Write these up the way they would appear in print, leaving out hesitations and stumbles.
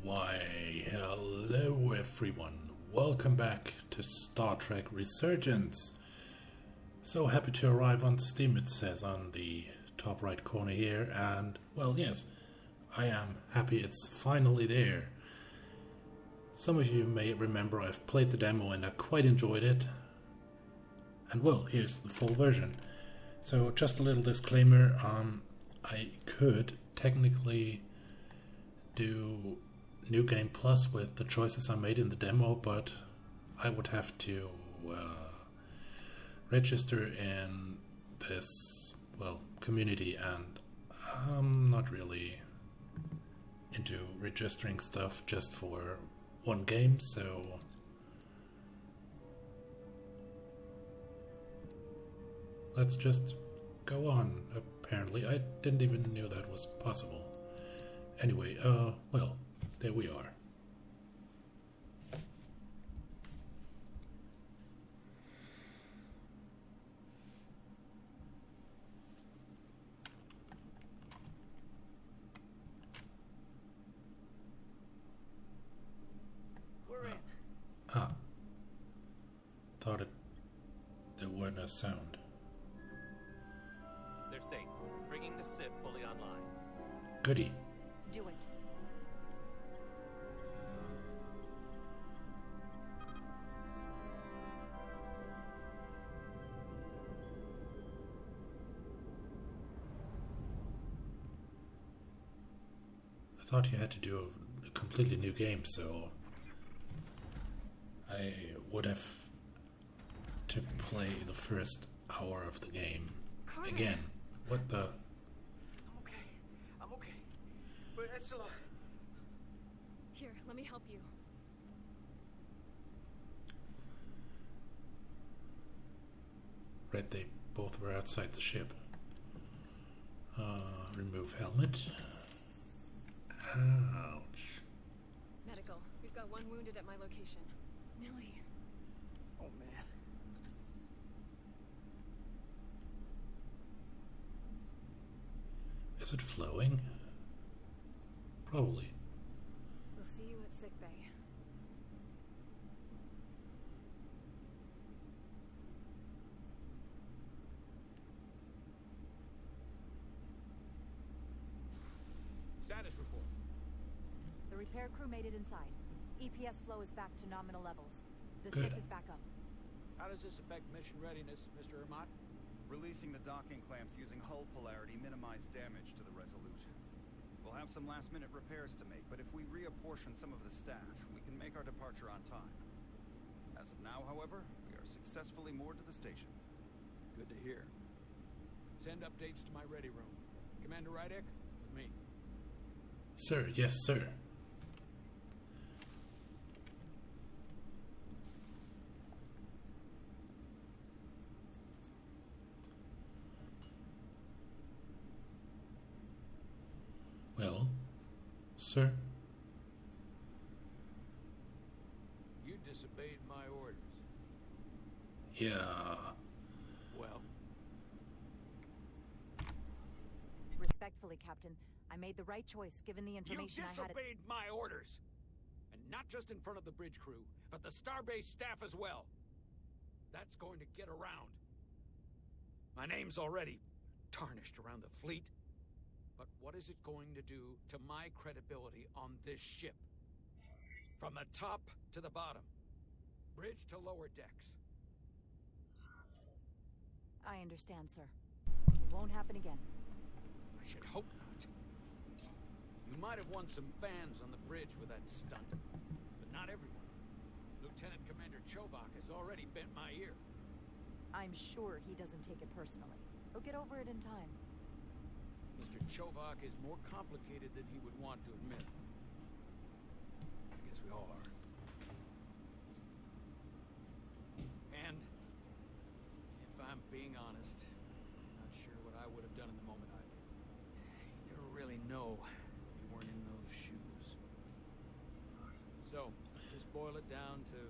Why, hello everyone. Welcome back to Star Trek Resurgence. So happy to arrive on Steam, it says on the top right corner here. And, well, yes, I am happy it's finally there. Some of you may remember I've played the demo and I quite enjoyed it. And, well, here's the full version. So, just a little disclaimer, I could technically do New Game Plus with the choices I made in the demo, but I would have to register in this, well, community, and I'm not really into registering stuff just for one game, so let's just go on. Apparently, I didn't even know that was possible. Anyway, well, there we are. We're in. Thought there were no sound. They're safe. Bringing the SIF fully online. Goody. Do it. I thought you had to do a completely new game, so I would have to play the first hour of the game again. What the? I'm okay. But it's a lot. Here, let me help you. Right, they both were outside the ship. Remove helmet. Ouch. Medical. We've got one wounded at my location. Millie. Oh, man. Is it flowing? Probably. We'll see you at sick bay. Status report. The repair crew made it inside. EPS flow is back to nominal levels. The Good. SIF is back up. How does this affect mission readiness, Mr. Amat? Releasing the docking clamps using hull polarity minimized damage to the Resolute. We'll have some last-minute repairs to make, but if we reapportion some of the staff, we can make our departure on time. As of now, however, we are successfully moored to the station. Good to hear. Send updates to my ready room. Commander Rydek, with me. Sir, yes, sir. Well, sir? You disobeyed my orders. Yeah. Well, Respectfully, Captain, I made the right choice given the you information I had. disobeyed my orders! And not just in front of the bridge crew, but the Starbase staff as well. That's going to get around. My name's already tarnished around the fleet. But what is it going to do to my credibility on this ship? From the top to the bottom. Bridge to lower decks. I understand, sir. It won't happen again. I should hope not. You might have won some fans on the bridge with that stunt, but not everyone. Lieutenant Commander Chovak has already bent my ear. I'm sure he doesn't take it personally. He'll get over it in time. Mr. Chovak is more complicated than he would want to admit. I guess we all are. And, if I'm being honest, I'm not sure what I would have done in the moment either. You never really know if you weren't in those shoes. So, just boil it down to,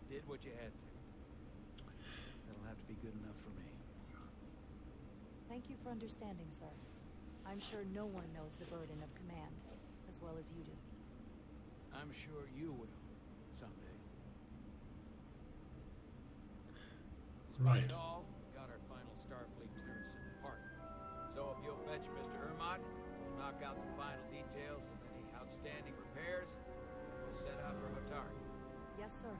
did what you had to. That'll have to be good enough for me. Thank you for understanding, sir. I'm sure no one knows the burden of command as well as you do. I'm sure you will, someday. Despite Right. it all, we got our final Starfleet clearance to depart. So if you'll fetch Mr. Hermod, we'll knock out the final details of any outstanding repairs, and we'll set out for Hatari. Yes, sir.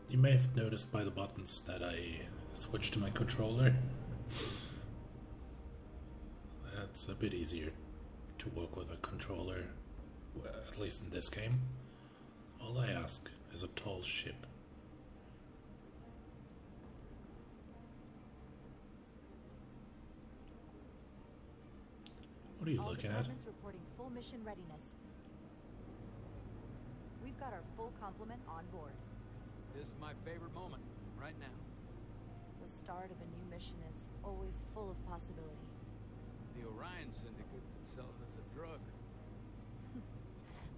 You may have noticed by the buttons that I switched to my controller. That's a bit easier to work with a controller, well, at least in this game. All I ask is a tall ship. What are you All looking at? departments reporting full mission readiness. We've got our full complement on board. This is my favorite moment, right now. The start of a new mission is always full of possibility. The Orion Syndicate could sell it as a drug.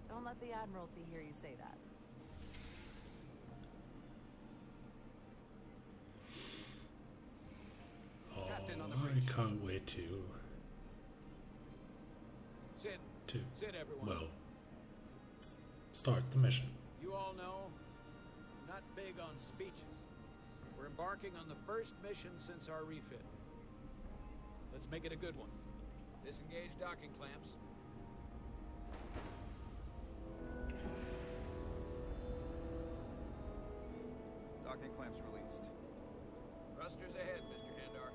Don't let the Admiralty hear you say that. Oh, Captain on the I bridge. can't wait to Sit, everyone. well, start the mission. You all know, I'm not big on speeches. We're embarking on the first mission since our refit. Let's make it a good one. Disengage docking clamps. Docking clamps released. Thrusters ahead, Mr. Handar.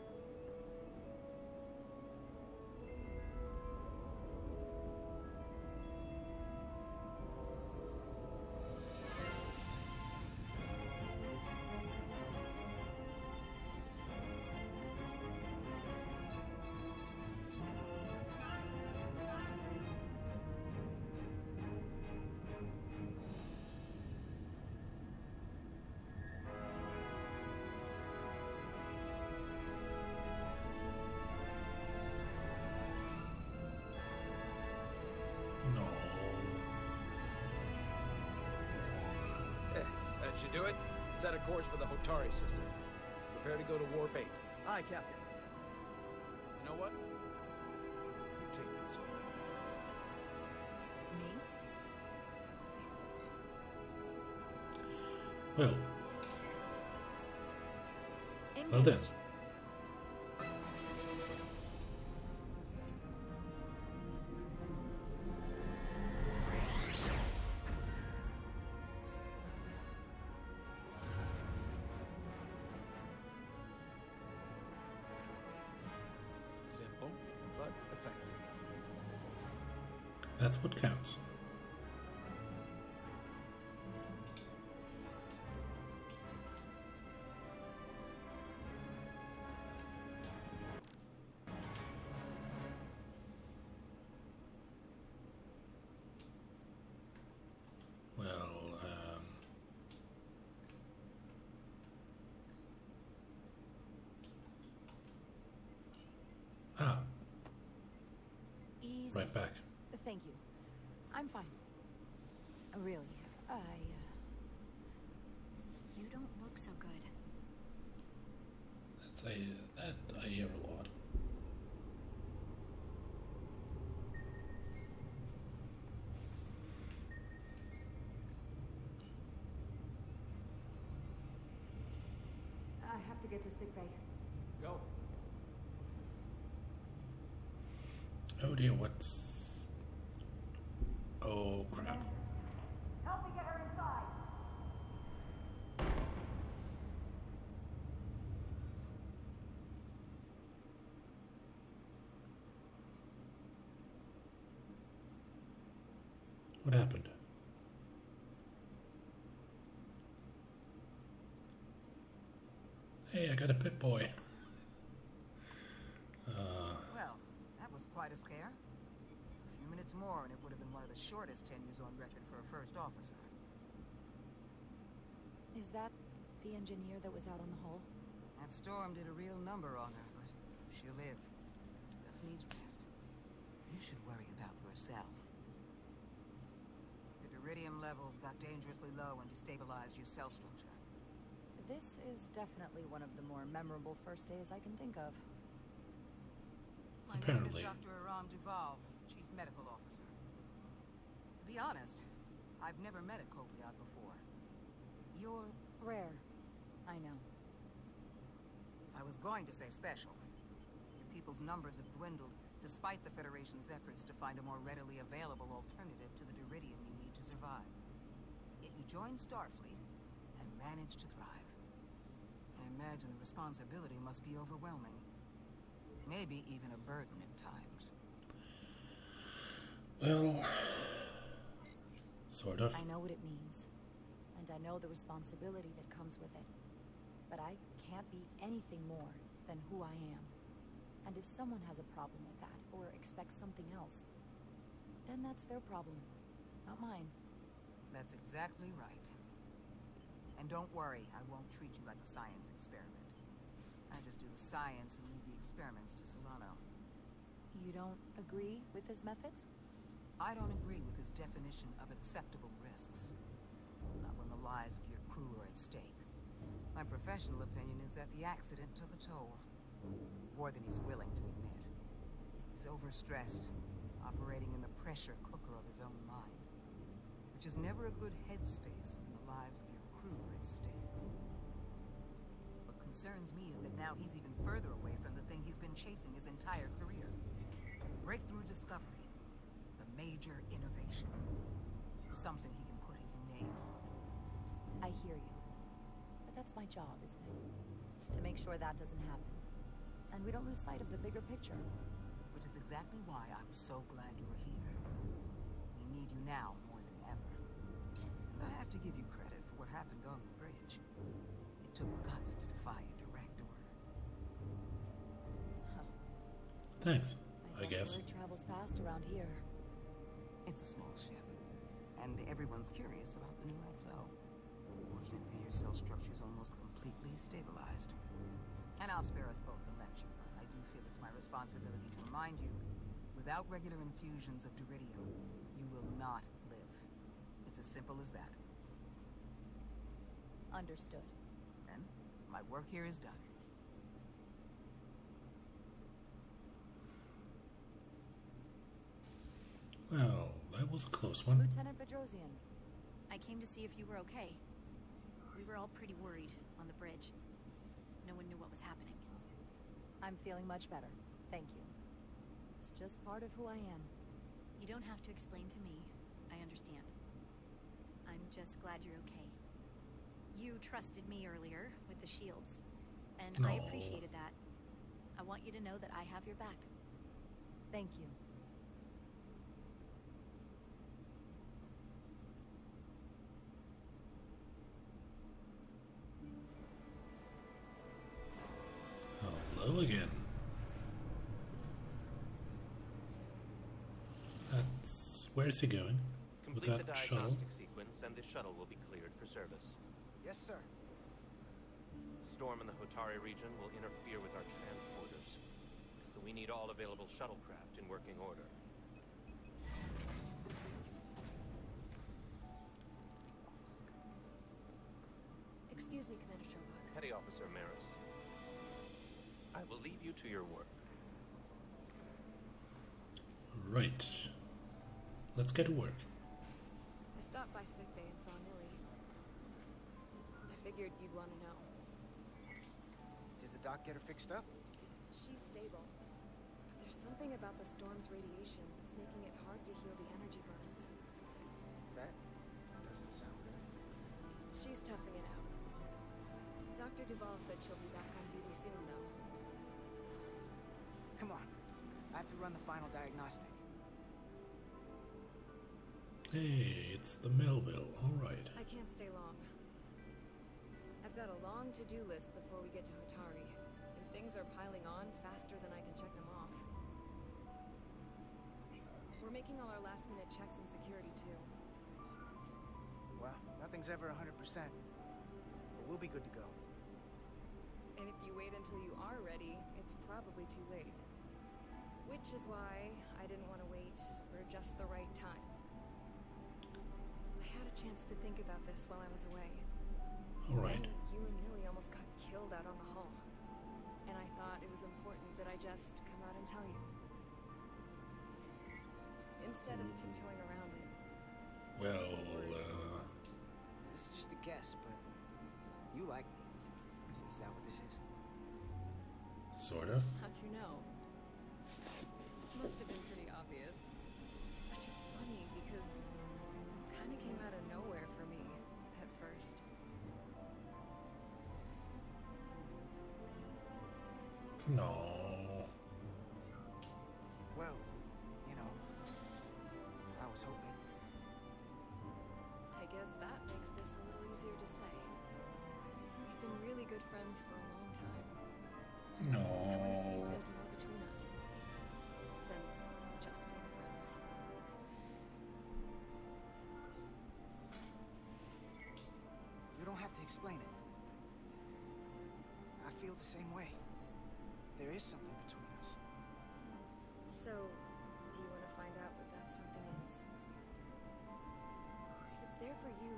No. That should do it. Set a course for the Hatari system. Prepare to go to Warp 8. Aye, Captain. You know what? You take this one. Me? Well, Engage. well then. Simple, but effective. That's what counts. Well, Easy. right back. Thank you. I'm fine. Really, you don't look so good. That I hear a lot. I have to get to sickbay. Go. Oh dear, what's... Oh crap. Help me get her inside. What happened? Hey, I got a Pip-Boy. Well, that was quite a scare. A few minutes more and it would have been one of the shortest tenures on record for a first officer. Is that the engineer that was out on the hull? That storm did a real number on her, but she'll live. Just needs rest. You should worry about yourself. The iridium levels got dangerously low and destabilized your cell structure. This is definitely one of the more memorable first days I can think of. My Apparently. My name is Dr. Aram Duval, Chief Medical Officer. To be honest, I've never met a Copiad before. You're... Rare. I know. I was going to say special. Your people's numbers have dwindled, despite the Federation's efforts to find a more readily available alternative to the Duridium you need to survive. Yet you joined Starfleet and managed to thrive. I imagine the responsibility must be overwhelming. Maybe even a burden at times. Well, sort of. I know what it means. And I know the responsibility that comes with it. But I can't be anything more than who I am. And if someone has a problem with that, or expects something else, then that's their problem, not mine. That's exactly right. And don't worry, I won't treat you like a science experiment. I just do the science and leave the experiments to Solano. You don't agree with his methods? I don't agree with his definition of acceptable risks. Not when the lives of your crew are at stake. My professional opinion is that the accident took a toll. More than he's willing to admit. He's overstressed, operating in the pressure cooker of his own mind. Which is never a good headspace when the lives of your crew are at stake. What concerns me is that now he's even further away from the thing he's been chasing his entire career. Breakthrough discovery. The major innovation. Something he can put his name on. I hear you. But that's my job, isn't it? To make sure that doesn't happen. And we don't lose sight of the bigger picture. Which is exactly why I'm so glad you're here. We need you now more than ever. And I have to give you credit for what happened on the bridge. It took guts to defy a direct order. Huh. Thanks, I guess. Word travels fast around here. It's a small ship. And everyone's curious about the new XO. Fortunately, your cell structure is almost completely stabilized. And I'll spare us both the lecture, but I do feel it's my responsibility to remind you, without regular infusions of Duridium, you will not live. It's as simple as that. Understood. Then, my work here is done. Well, that was a close one. Lieutenant Bedrosian. I came to see if you were okay. We were all pretty worried on the bridge. No one knew what was happening. I'm feeling much better. Thank you. It's just part of who I am. You don't have to explain to me. I understand. I'm just glad you're okay. You trusted me earlier with the shields, and I No. appreciated that. I want you to know that I have your back. Thank you. Hello again. Where's he going? With Complete that the shuttle? diagnostic sequence, and the shuttle will be cleared for service. Yes, sir. Storm in the Hotari region will interfere with our transporters, so we need all available shuttlecraft in working order. Excuse me, Commander Trobot. Petty Officer Maris, I will leave you to your work. Right. Let's get to work. I stopped by sickbay and saw Millie. I figured you'd want to know. Did the doc get her fixed up? She's stable, but there's something about the storm's radiation that's making it hard to heal the energy burns. That doesn't sound good. She's toughing it out. Dr. Duval said she'll be back on duty soon, though. Come on. I have to run the final diagnostic. Hey, it's the Melville. Alright. I can't stay long. I've got a long to-do list before we get to Hotari, and things are piling on faster than I can check them off. We're making all our last-minute checks and security, too. Well, nothing's ever 100%. But we'll be good to go. And if you wait until you are ready, it's probably too late. Which is why I didn't want to wait for just the right time. I had a chance to think about this while I was away. Alright. Then you and Millie almost got killed out on the hull. And I thought it was important that I just come out and tell you. instead of tiptoeing around it. Well, This is just a guess, but you like me. Is that what this is? sort of. How'd you know? Must have been pretty obvious. Which is funny because it kind of came out of nowhere for me at first. No. Well, you know, I was hoping. I guess that makes this a little easier to say. We've been really good friends for a long time. I want to see if No. there's more between us than just being friends. You don't have to explain it. I feel the same way. There is something between us. So, do you want to find out what that something is? If it's there for you,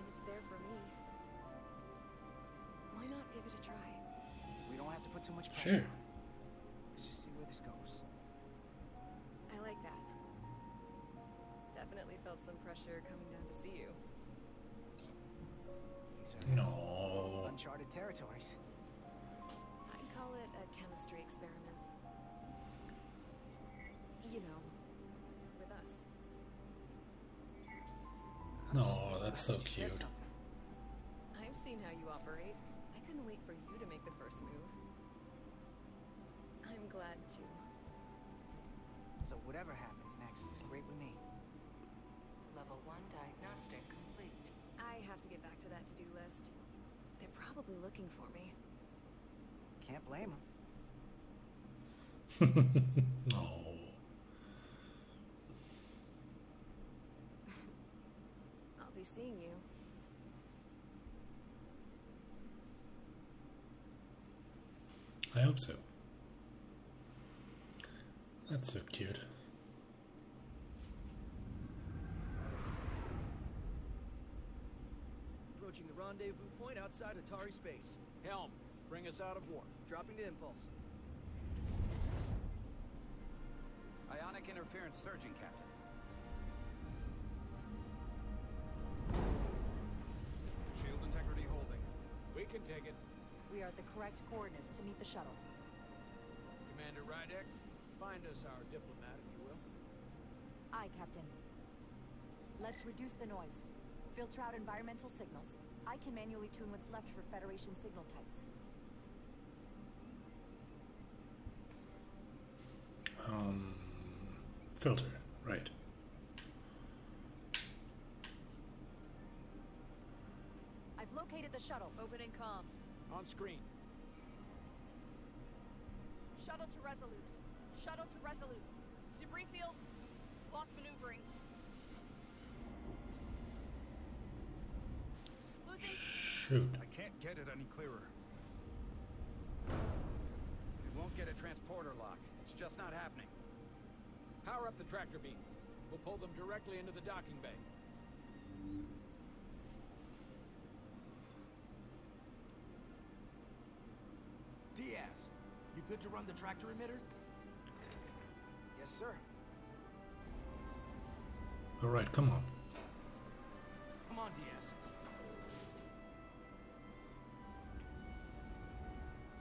and it's there for me, why not give it a try? We don't have to put too much pressure Sure. on it. Let's just see where this goes. I like that. Definitely felt some pressure coming down to see you. These are No. uncharted territories. I'd call it a chemistry experiment. You know, with us. No, that's so She said cute. something. I've seen how you operate. I couldn't wait for you to make the first move. I'm glad to. So whatever happens next is great with me. Level 1 diagnostic complete. I have to get back to that to-do list. They're probably looking for me. Can't blame him. No. I'll be seeing you. I hope so. That's so cute. Approaching the rendezvous point outside Atari space. Helm, bring us out of war. Dropping to impulse. Ionic interference surging, Captain. Shield integrity holding. We can take it. We are at the correct coordinates to meet the shuttle. Commander Rydek, find us our diplomat, if you will. Aye, Captain. Let's reduce the noise. Filter out environmental signals. I can manually tune what's left for Federation signal types. Filter, right. I've located the shuttle. Opening comms. On screen. Shuttle to Resolute. Shuttle to Resolute. Debris field. Lost maneuvering. Losing. Shoot. I can't get it any clearer. It won't get a transporter lock. It's just not happening. Power up the tractor beam. We'll pull them directly into the docking bay. Diaz, you good to run the tractor emitter? Yes, sir. Alright, come on. Come on, Diaz.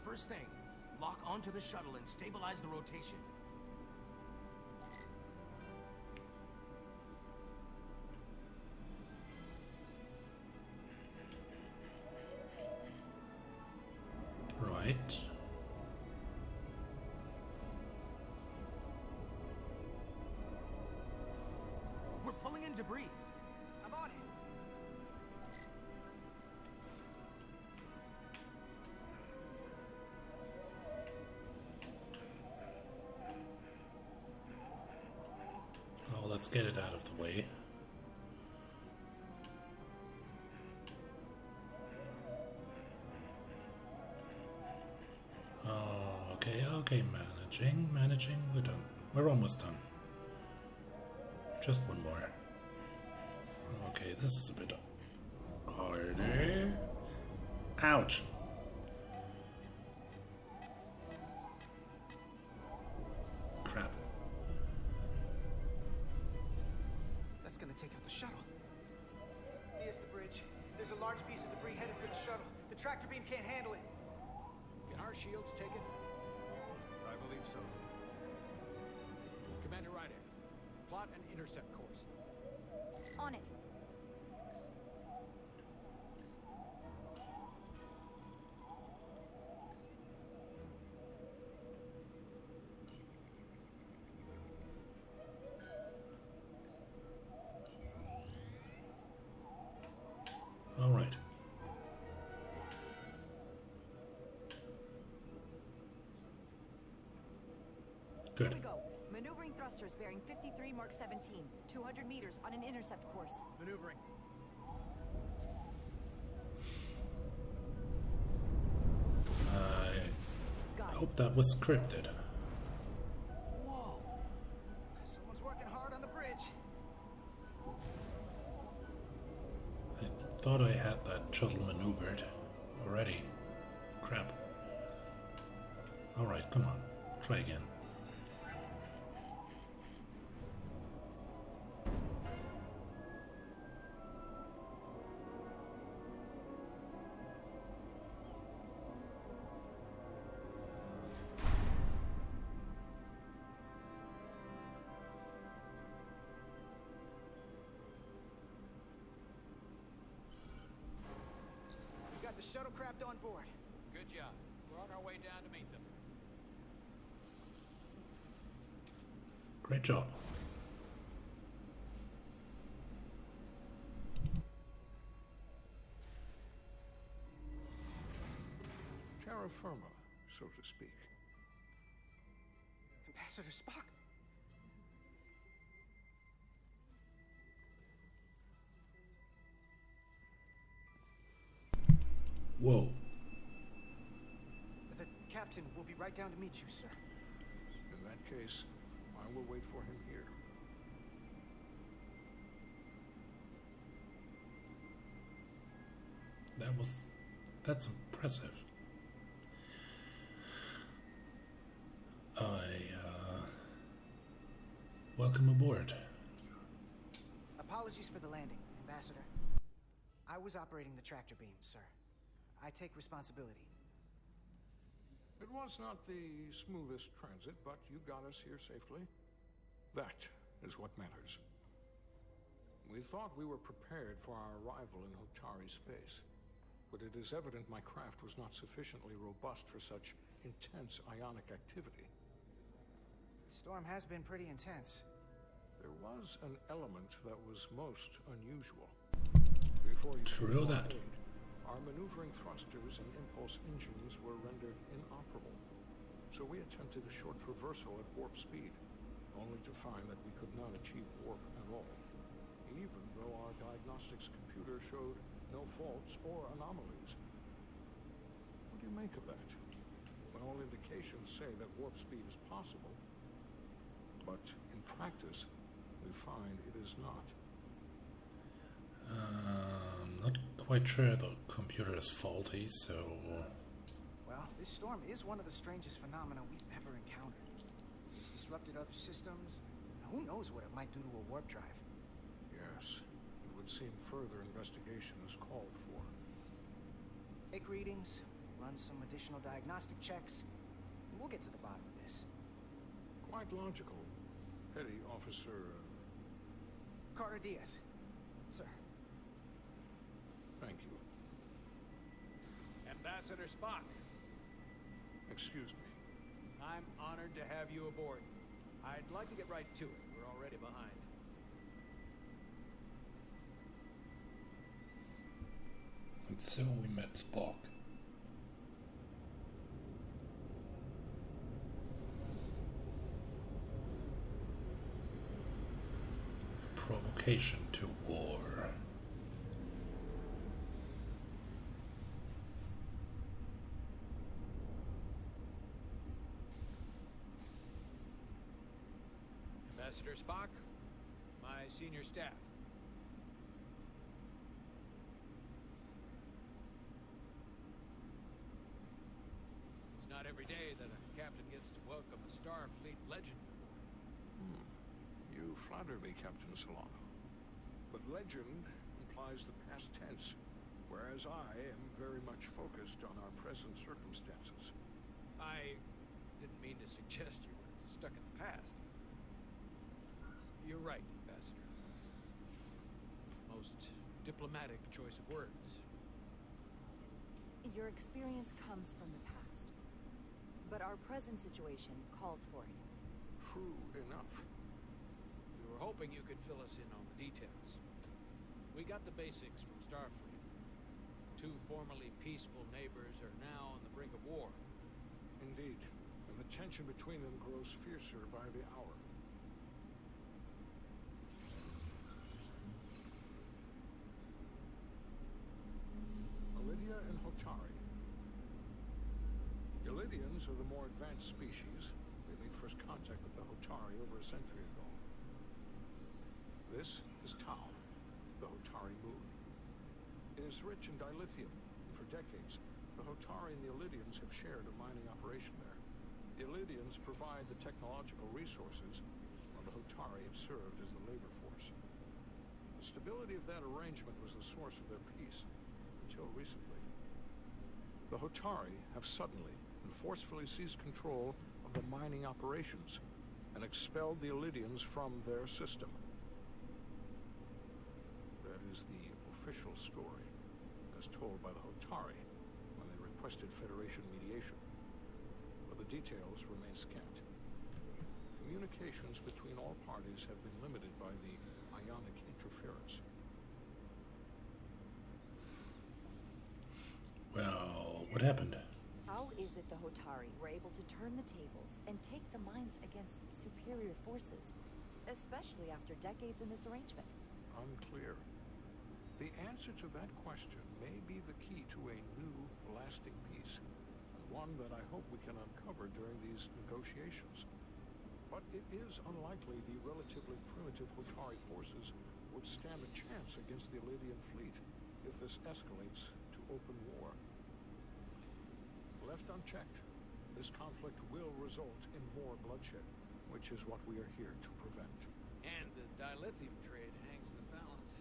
First thing, lock onto the shuttle and stabilize the rotation. Right. We're pulling in debris. I'm on it. Oh, let's get it out of the way. Oh, okay, managing, we're done. We're almost done. Just one more. Okay, this is a bit harder. Ouch! Crap. take out the shuttle. Here's the bridge. There's a large piece of debris headed for the shuttle. The tractor beam can't handle it. Can our shields take it? I believe so. Commander Ryder, plot an intercept course. On it. All right. Good. Here we go. Maneuvering thrusters bearing 53 Mark 17. 200 meters on an intercept course. Maneuvering. I hope that was scripted. Whoa! Someone's working hard on the bridge. I thought I had that shuttle maneuvered already. Crap. Alright, come on. Try again. We got the shuttlecraft on board. Good job. We're on our way down to meet them. Great job. Terra firma, so to speak. Ambassador Spock? Whoa. The captain will be right down to meet you, sir. In that case, I will wait for him here. That's impressive. Welcome aboard. Apologies for the landing, Ambassador. I was operating the tractor beam, sir. I take responsibility. It was not the smoothest transit, but you got us here safely. That is what matters. We thought we were prepared for our arrival in Hotari space, but it is evident my craft was not sufficiently robust for such intense ionic activity. The storm has been pretty intense. There was an element that was most unusual. Before you True came that. on aid, our maneuvering thrusters and impulse engines were rendered inoperable. So we attempted a short traversal at warp speed, only to find that we could not achieve warp at all, even though our diagnostics computer showed no faults or anomalies. What do you make of that? When all indications say that warp speed is possible, but in practice, we find it is not. Not quite sure the computer is faulty, so... Well, this storm is one of the strangest phenomena we've ever encountered. It's disrupted other systems. Who knows what it might do to a warp drive? Yes, it would seem further investigation is called for. Take readings, run some additional diagnostic checks, and we'll get to the bottom of this. Quite logical. Petty Officer... Carter Diaz. Sir. Thank you. Ambassador Spock, Excuse me. I'm honored to have you aboard. I'd like to get right to it. We're already behind. And so we met Spock. A provocation to war. Ambassador Spock, my senior staff. It's not every day that a captain gets to welcome a Starfleet legend aboard. You flatter me, Captain Solano. But legend implies the past tense, whereas I am very much focused on our present circumstances. I didn't mean to suggest you were stuck in the past. You're right, Ambassador. Most diplomatic choice of words. Your experience comes from the past, but our present situation calls for it. True enough. We were hoping you could fill us in on the details. We got the basics from Starfleet. Two formerly peaceful neighbors are now on the brink of war. Indeed, and the tension between them grows fiercer by the hour. Lydia and Hotari. The Lydians are the more advanced species. They made first contact with the Hotari over a century ago. This is Tau, the Hotari moon. It is rich in dilithium, and for decades, the Hotari and the Illydians have shared a mining operation there. The Illydians provide the technological resources, while the Hotari have served as the labor force. The stability of that arrangement was the source of their peace. Until recently. The Hotari have suddenly and forcefully seized control of the mining operations and expelled the Illydians from their system. That is the official story, as told by the Hotari when they requested Federation mediation. But the details remain scant. Communications between all parties have been limited by the ionic interference. Well, what happened? How is it the Hotari were able to turn the tables and take the mines against superior forces, especially after decades in this arrangement? Unclear. The answer to that question may be the key to a new, lasting peace, and one that I hope we can uncover during these negotiations. But it is unlikely the relatively primitive Hotari forces would stand a chance against the Illydian fleet if this escalates to open war. Left unchecked, this conflict will result in more bloodshed, which is what we are here to prevent. And the dilithium trade hangs in the balance.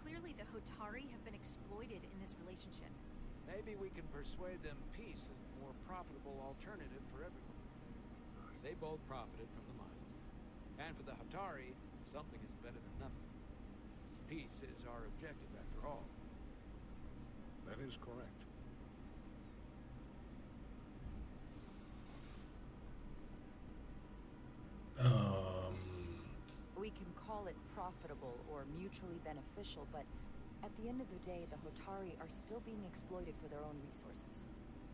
Clearly the Hotari have been exploited in this relationship. Maybe we can persuade them peace is the more profitable alternative for everyone. They both profited from the mines. And for the Hotari, something is better than nothing. Peace is our objective after all. That is correct. We can call it profitable or mutually beneficial, but at the end of the day, the Hotari are still being exploited for their own resources.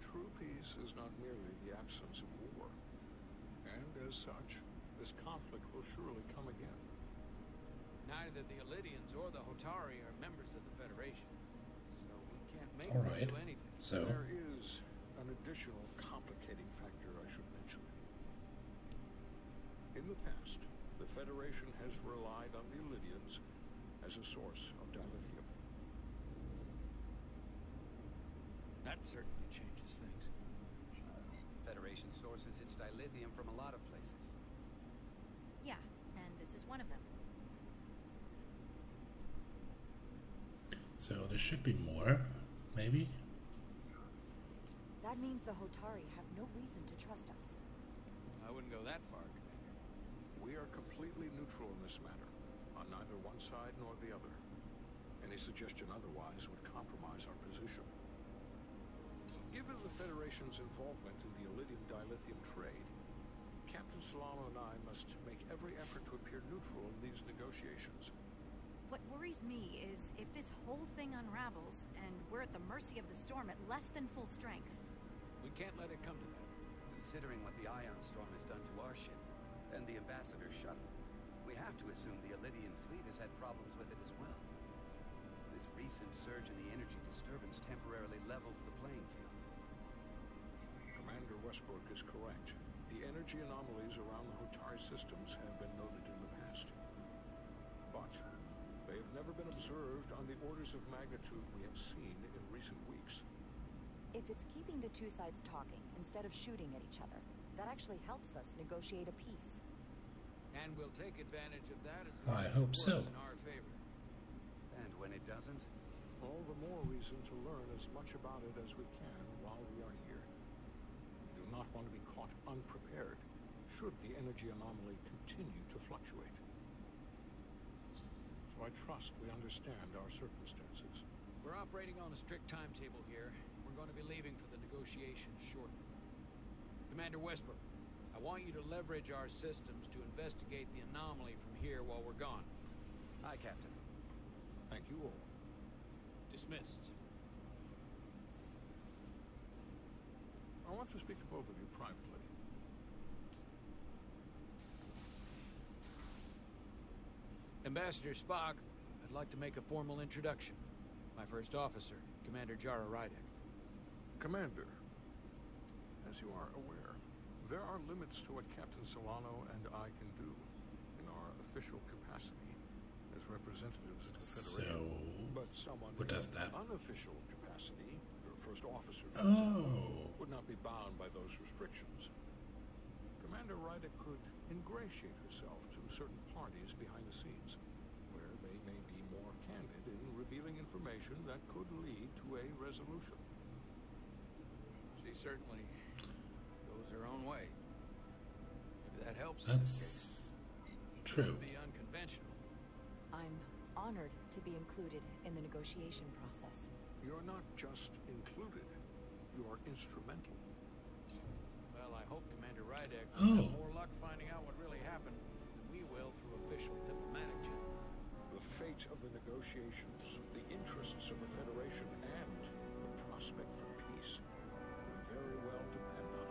True peace is not merely the absence of war. And as such, this conflict will surely come again. Neither the Illydians or the Hotari are members of the Federation, so we can't make All them right. do anything. So There is an additional complicating factor I should mention. In the past, the Federation has relied on the Illydians as a source of dilithium. That certainly changes things. Federation sources its dilithium from a lot of places. Yeah, and this is one of them. So there should be more, maybe? That means the Hotari have no reason to trust us. I wouldn't go that far, Commander. We are completely neutral in this matter, on neither one side nor the other. Any suggestion otherwise would compromise our position. Given the Federation's involvement in the Illydian dilithium trade, Captain Solano and I must make every effort to appear neutral in these negotiations. What worries me is if this whole thing unravels and we're at the mercy of the storm at less than full strength. We can't let it come to that. Considering what the ion storm has done to our ship, and the Ambassador's shuttle, we have to assume the Illydian fleet has had problems with it as well. This recent surge in the energy disturbance temporarily levels the playing field. Commander Westbrook is correct. The energy anomalies around the Hotari systems have been noted in the past. But they have never been observed on the orders of magnitude we have seen in recent weeks. If it's keeping the two sides talking instead of shooting at each other, that actually helps us negotiate a peace. And we'll take advantage of that as I long as hope it so. works in our favor. And when it doesn't? All the more reason to learn as much about it as we can while we are here. We do not want to be caught unprepared should the energy anomaly continue to fluctuate. So I trust we understand our circumstances. We're operating on a strict timetable here. We're going to be leaving for the negotiations shortly. Commander Westbrook, I want you to leverage our systems to investigate the anomaly from here while we're gone. Aye, Captain. Thank you all. Dismissed. I want to speak to both of you privately. Ambassador Spock, I'd like to make a formal introduction. My first officer, Commander Jara Rydek. Commander, as you are aware, there are limits to what Captain Solano and I can do in our official capacity as representatives of the Federation. But someone what does that? in unofficial capacity, your first officer, for example, would not be bound by those restrictions. Commander Rydek could ingratiate herself to certain parties behind the scenes, where they may be more candid in revealing information that could lead to a resolution. She certainly goes her own way. Maybe that helps in this case. That's true. It would be unconventional. I'm honored to be included in the negotiation process. You're not just included, you are instrumental. Well, I hope Commander Rydek will Oh. have more luck finding out what really happened than we will through official diplomatic channels. The fate of the negotiations, the interests of the Federation, and the prospect for peace will very well depend on